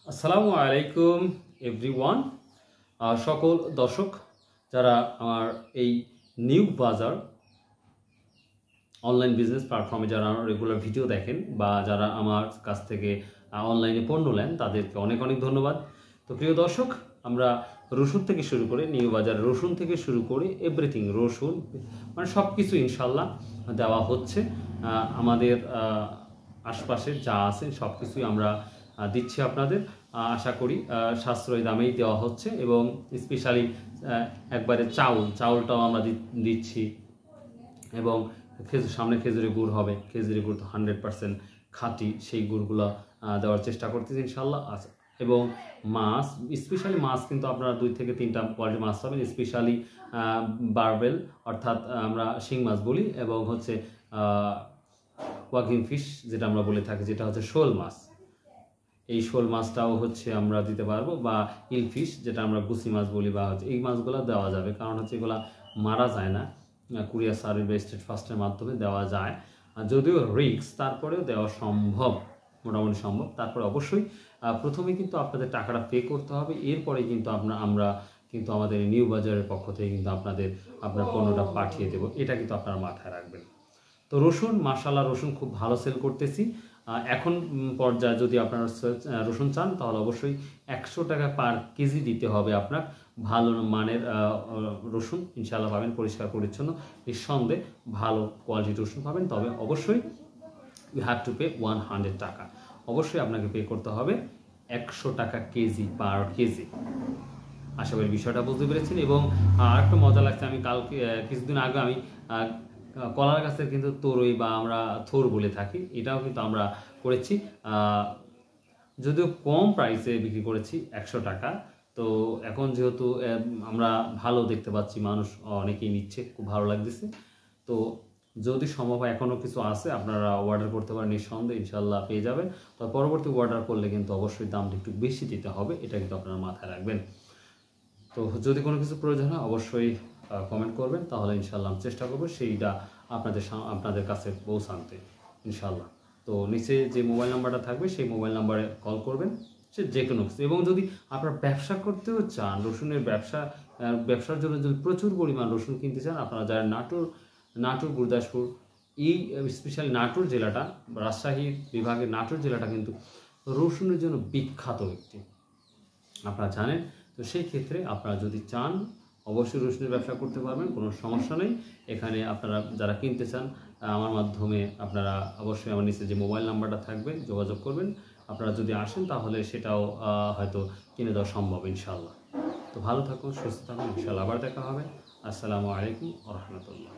আসসালামু আলাইকুম এভরিওয়ান। সকল দর্শক যারা আমার এই নিউ বাজার অনলাইন বিজনেস প্ল্যাটফর্মে যারা রেগুলার ভিডিও দেখেন বা যারা আমার কাছ থেকে অনলাইনে পণ্য নেন তাদেরকে অনেক অনেক ধন্যবাদ। তো প্রিয় দর্শক, আমরা রসুন থেকে শুরু করে নিউ বাজার রসুন থেকে শুরু করে এভরিথিং রসুন মানে সব কিছু ইনশাল্লাহ দেওয়া হচ্ছে। আমাদের আশপাশে যা আছে সব কিছুই আমরা দিচ্ছি আপনাদের। আশা করি সাশ্রয়ী দামেই দেওয়া হচ্ছে এবং স্পেশালি একবারে চাউলটাও আমরা দিচ্ছি এবং সামনে খেজুরি গুড় হবে, খেজুরি গুড় তো 100% খাঁটি, সেই গুড়গুলো দেওয়ার চেষ্টা করতেছি ইনশাল্লাহ। এবং মাছ, স্পেশালি মাছ কিন্তু আপনারা 2 থেকে 3টা কোয়ালিটির মাছ পাবেন, স্পেশালি বারবেল অর্থাৎ আমরা শিং মাছ বলি এবং হচ্ছে ওয়াকিং ফিশ যেটা আমরা বলে থাকি, যেটা হচ্ছে শোল মাছ। এই শোল মাছটাও হচ্ছে আমরা দিতে পারবো, বা ইল ফিশ যেটা আমরা গুছি মাছ বলি, বা হচ্ছে এই মাছগুলো দেওয়া যাবে, কারণ হচ্ছে এগুলা মারা যায় না, কুরিয়ার সার্ভিস বা স্টেট ফাস্টের মাধ্যমে দেওয়া যায়, যদিও রিস্ক, তারপরেও দেওয়া সম্ভব, মোটামুটি সম্ভব। তারপরে অবশ্যই প্রথমে কিন্তু আপনাদের টাকাটা পে করতে হবে, এরপরে কিন্তু আমরা কিন্তু আমাদের নিউ বাজারের পক্ষ থেকে কিন্তু আপনার পণ্যটা পাঠিয়ে দেবো, এটা কিন্তু আপনারা মাথায় রাখবেন। তো রসুন, মাশাআল্লাহ রসুন খুব ভালো সেল করতেছি। এখন পর্যায়ে যদি আপনারা রসুন চান তাহলে অবশ্যই 100 টাকা পার কেজি দিতে হবে আপনার। ভালো মানের রসুন ইনশাআল্লাহ পাবেন, পরিষ্কার পরিচ্ছন্ন, নিঃসন্দেহে ভালো কোয়ালিটির রসুন পাবেন। তবে অবশ্যই ইউ হ্যাভ টু পে 100 টাকা, অবশ্যই আপনাকে পে করতে হবে 100 টাকা কেজি পার কেজি। আশা করি বিষয়টা বুঝতে পেরেছেন। এবং আরেকটা মজা লাগছে, আমি কালকে কিছুদিন আগে আমি কলার গাছের কিন্তু তরই বা আমরা থোর বলে থাকি, এটাও কিন্তু আমরা করেছি, যদিও কম প্রাইসে বিক্রি করেছি 100 টাকা। তো এখন যেহেতু আমরা ভালো দেখতে পাচ্ছি, মানুষ অনেকেই নিচ্ছে, খুব ভালো লাগতেছে। তো যদি সম্ভব হয়, এখনও কিছু আছে, আপনারা অর্ডার করতে পারেন, নিঃসন্দেহে ইনশাল্লাহ পেয়ে যাবেন। তো পরবর্তী অর্ডার করলে কিন্তু অবশ্যই দামটা একটু বেশি দিতে হবে, এটা কিন্তু আপনারা মাথায় রাখবেন। তো যদি কোনো কিছু প্রয়োজন হয় অবশ্যই কমেন্ট করবেন, তাহলে ইনশাল্লাহ আমি চেষ্টা করবো সেইটা আপনাদের কাছে পৌঁছাতে ইনশাল্লাহ। তো নিচে যে মোবাইল নাম্বারটা থাকবে সেই মোবাইল নাম্বারে কল করবেন, যে কোনো কিছু। এবং যদি আপনারা ব্যবসা করতেও চান, রসুনের ব্যবসার জন্য যদি প্রচুর পরিমাণ রসুন কিনতে চান, আপনারা যারা নাটোর গুরদাসপুর, এই স্পেশালি নাটোর জেলাটা, রাজশাহী বিভাগের নাটোর জেলাটা কিন্তু রসুনের জন্য বিখ্যাত একটি, আপনারা জানেন। তো সেই ক্ষেত্রে আপনারা যদি চান অবশ্যই রসুনের ব্যবসা করতে পারবেন, কোনো সমস্যা নেই। এখানে আপনারা যারা কিনতে চান আমার মাধ্যমে আপনারা অবশ্যই আমার নিচে যে মোবাইল নাম্বারটা থাকবে যোগাযোগ করবেন। আপনারা যদি আসেন তাহলে সেটাও হয়তো কিনে দেওয়া সম্ভব ইনশাল্লাহ। তো ভালো থাকুন, সুস্থ থাকুন, ইনশাল্লাহ আবার দেখা হবে। আসসালামু আলাইকুম ওয়া রাহমাতুল্লাহ।